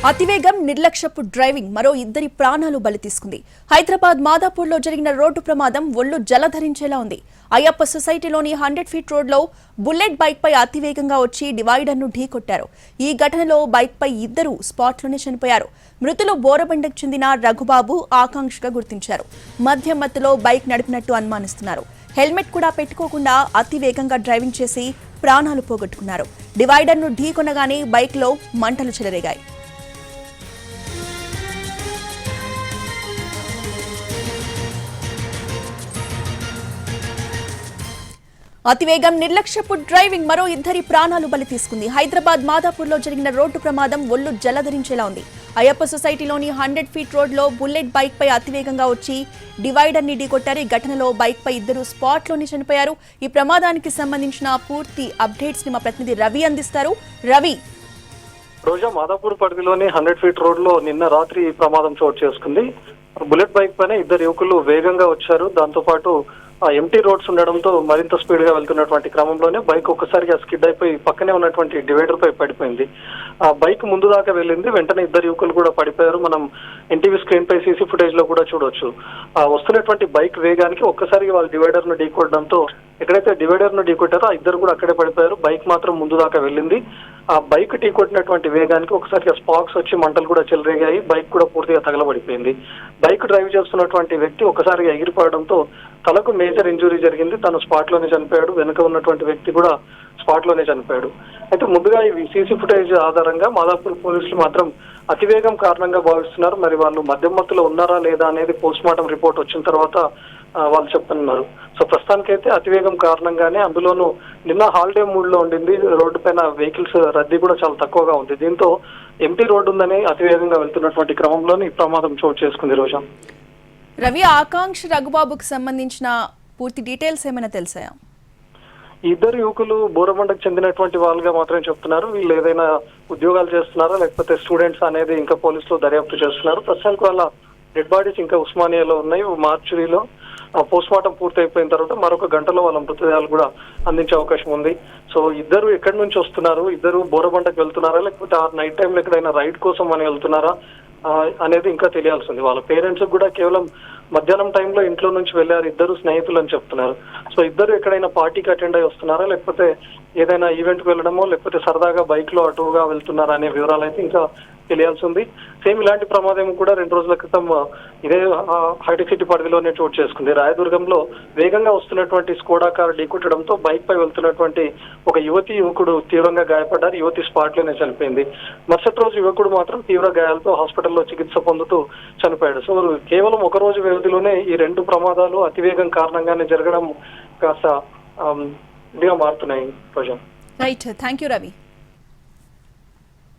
అతివేగం నిర్లక్ష్యపు డ్రైవింగ్ మరో ఇద్దరి ప్రాణాలు బలి తీసుకుంది. హైదరాబాద్ మాదాపూర్లో జరిగిన రోడ్డు ప్రమాదం ఒళ్ళు జలధరించేలా ఉంది. అయ్యప్ప సొసైటీలోని 100 ఫీట్ రోడ్లో బుల్లెట్ బైక్ పై అతివేగంగా వచ్చి డివైడర్ను ఢీకొట్టారు. ఈ ఘటనలో బైక్ పై ఇద్దరు స్పాట్లోనే చనిపోయారు. మృతులు బోరబండకు చెందిన రఘుబాబు, ఆకాంక్షగా గుర్తించారు. మద్యం మత్తులో బైక్ నడిపినట్టు అనుమానిస్తున్నారు. హెల్మెట్ కూడా పెట్టుకోకుండా అతివేగంగా డ్రైవింగ్ చేసి ప్రాణాలు పోగొట్టుకున్నారు. డివైడర్ను ఢీకొనగానే బైక్లో మంటలు చెలరేగాయి. అతివేగం నిర్లక్ష్యపు డ్రైవింగ్ మరో ఇద్దరి ప్రాణాలు బలి తీసుకుంది. హైదరాబాద్ మాదాపూర్లో జరిగిన రోడ్డు ప్రమాదం ఒళ్ళు జలధరించేలా ఉంది. అయ్యప్ప సొసైటీలోని 100 ఫీట్ రోడ్లో బుల్లెట్ బైక్ పై అతివేగంగా వచ్చి డివైడర్ ని ఢీకొట్టారు. ఈ ఘటనలో బైక్ పై ఇద్దరు స్పాట్లోనే చనిపోయారు. ఈ ప్రమాదానికి సంబంధించిన పూర్తి అప్డేట్స్ ని మా ప్రతినిధి రవి అందిస్తారు. రవి, రోజా, మాదాపూర్ పరిధిలోని 100 ఫీట్ రోడ్ లో నిన్న రాత్రి ఈ ప్రమాదం చోటు చేసుకుంది. బుల్లెట్ బైక్ పైన ఇద్దరు యువకులు వేగంగా వచ్చారు. దాంతో పాటు ఎంటీ రోడ్స్ ఉండడంతో మరింత స్పీడ్ గా వెళ్తున్నటువంటి క్రమంలోనే బైక్ ఒక్కసారిగా స్కిడ్ అయిపోయి పక్కనే ఉన్నటువంటి డివైడర్ పై పడిపోయింది. ఆ బైక్ ముందు దాకా వెళ్ళింది. వెంటనే ఇద్దరు యువకులు కూడా పడిపోయారు. మనం ఎన్టీవీ స్క్రీన్ పై సీసీ ఫుటేజ్ లో కూడా చూడొచ్చు. వస్తున్నటువంటి బైక్ వేగానికి ఒక్కసారిగా వాళ్ళు డివైడర్ ను ఢీకొట్టడంతో ఎక్కడైతే డివైడర్ ను ఢీకొట్టారో ఆ ఇద్దరు కూడా అక్కడే పడిపోయారు. బైక్ మాత్రం ముందు దాకా వెళ్ళింది. ఆ బైక్ ఢీకొట్టినటువంటి వేగానికి ఒకసారిగా స్పార్క్స్ వచ్చి మంటలు కూడా చెలరేగాయి. బైక్ కూడా పూర్తిగా తగలబడిపోయింది. బైక్ డ్రైవ్ చేస్తున్నటువంటి వ్యక్తి ఒకసారిగా ఎగిరిపడడంతో తలకు మేజర్ ఇంజురీ జరిగింది. తను స్పాట్ లోనే చనిపోయాడు. వెనుక ఉన్నటువంటి వ్యక్తి కూడా స్పాట్ లోనే చనిపోయాడు. అయితే ముందుగా ఈ సీసీ ఫుటేజ్ ఆధారంగా మాదాపూర్ పోలీసులు మాత్రం అతివేగం కారణంగా భావిస్తున్నారు. మరి వాళ్ళు మద్యం మత్తులో ఉన్నారా లేదా అనేది పోస్ట్ మార్టం రిపోర్ట్ వచ్చిన తర్వాత వాళ్ళు చెప్తున్నారు. సో ప్రస్తుతానికైతే అతివేగం కారణంగానే, అందులోనూ నిన్న హాలిడే మూడ్ లో ఉండింది. రోడ్డు పైన వెహికల్స్ రద్దీ కూడా చాలా తక్కువగా ఉంది. దీంతో ఎంటీ రోడ్డు ఉందని అతివేగంగా వెళ్తున్నటువంటి క్రమంలోనే ఈ ప్రమాదం చోటు చేసుకుంది. రోజా, రవి, ఆకాంక్ష, రఘుబాబుకు సంబంధించిన పూర్తి డీటెయిల్స్ ఏమైనా తెలిసాయా? ఇద్దరు యువకులు బోరబండకు చెందినటువంటి వాళ్ళుగా మాత్రమే చెప్తున్నారు. వీళ్ళు ఏదైనా ఉద్యోగాలు చేస్తున్నారా లేకపోతే స్టూడెంట్స్ అనేది ఇంకా పోలీసులు దర్యాప్తు చేస్తున్నారు. ప్రస్తుతానికి వాళ్ళ డెడ్ బాడీస్ ఇంకా ఉస్మానియాలో ఉన్నాయి. మార్చురీలో పోస్ట్ మార్టం పూర్తి అయిపోయిన తర్వాత మరొక గంటలో వాళ్ళ మృతదేహాలు కూడా అందించే అవకాశం ఉంది. సో ఇద్దరు ఎక్కడి నుంచి వస్తున్నారు, ఇద్దరు బోరబండకు వెళ్తున్నారా లేకపోతే ఆ నైట్ టైంలో ఎక్కడైనా రైడ్ కోసం అని వెళ్తున్నారా అనేది ఇంకా తెలియాల్సి ఉంది. వాళ్ళ పేరెంట్స్ కూడా కేవలం మధ్యాహ్నం టైంలో ఇంట్లో నుంచి వెళ్ళారు, ఇద్దరు స్నేహితులు అని చెప్తున్నారు. సో ఇద్దరు ఎక్కడైనా పార్టీకి అటెండ్ అయి వస్తున్నారా లేకపోతే ఏదైనా ఈవెంట్ కు వెళ్ళడమో లేకపోతే సరదాగా బైక్ లో అటుగా వెళ్తున్నారా అనే వివరాలు అయితే ఇంకా తెలియాల్సి ఉంది. సేమ్ ఇలాంటి ప్రమాదం కూడా 2 రోజుల క్రితం ఇదే హైటెక్ సిటీ పరిధిలోనే చోటు చేసుకుంది. రాయదుర్గంలో వేగంగా వస్తున్నటువంటి స్కోడా కారు ఢీకొట్టడంతో బైక్ పై వెళ్తున్నటువంటి ఒక యువకుడు తీవ్రంగా గాయపడ్డారు. యువతి స్పాట్ లోనే చనిపోయింది. మరుసటి రోజు యువకుడు మాత్రం తీవ్ర గాయాలతో హాస్పిటల్లో చికిత్స పొందుతూ చనిపోయాడు. సో కేవలం ఒక రోజు వ్యవధిలోనే ఈ 2 ప్రమాదాలు అతివేగం కారణంగానే జరగడం కాస్త ఇదిగా మారుతున్నాయి. రోజా, రైట్, థ్యాంక్ యూ రవి.